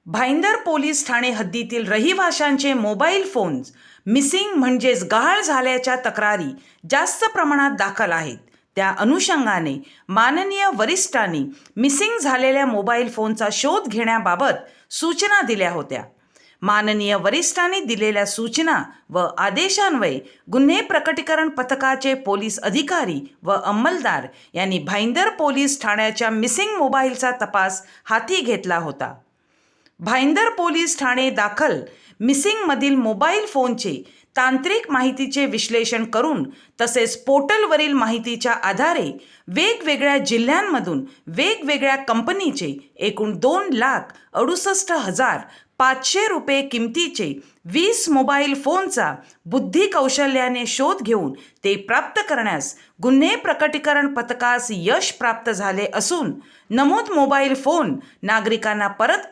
Bhayandar police Thane हद्दीतील रहिवाशांचे mobile phones missing म्हणजेच गहाळ झाल्याच्या तक्रारी जास्त प्रमाणात दाखल आहेत. त्या अनुषंगाने माननीय वरिष्ठांनी मिसिंग झालेल्या मोबाईल फोनचा शोध घेण्याबाबत सूचना दिल्या होत्या. माननीय वरिष्ठांनी दिलेल्या सूचना व आदेशान्वये गुन्हे प्रकटीकरण पथकाचे पोलीस अधिकारी व अंमलदार यांनी भाईंदर पोलीस ठाण्याच्या मिसिंग मोबाईलचा तपास हाती घेतला होता. भाईंदर पोलीस ठाणे दाखल मिसिंगमधील मोबाईल फोनचे तांत्रिक माहितीचे विश्लेषण करून तसेच पोर्टलवरील माहितीच्या आधारे वेगवेगळ्या जिल्ह्यांमधून वेगवेगळ्या कंपनीचे एकूण 2,68,500 रुपये किमतीचे 20 मोबाईल फोनचा बुद्धी कौशल्याने शोध घेऊन ते प्राप्त करण्यास गुन्हे प्रकटीकरण पथकास यश प्राप्त झाले असून नमूद मोबाईल फोन नागरिकांना परत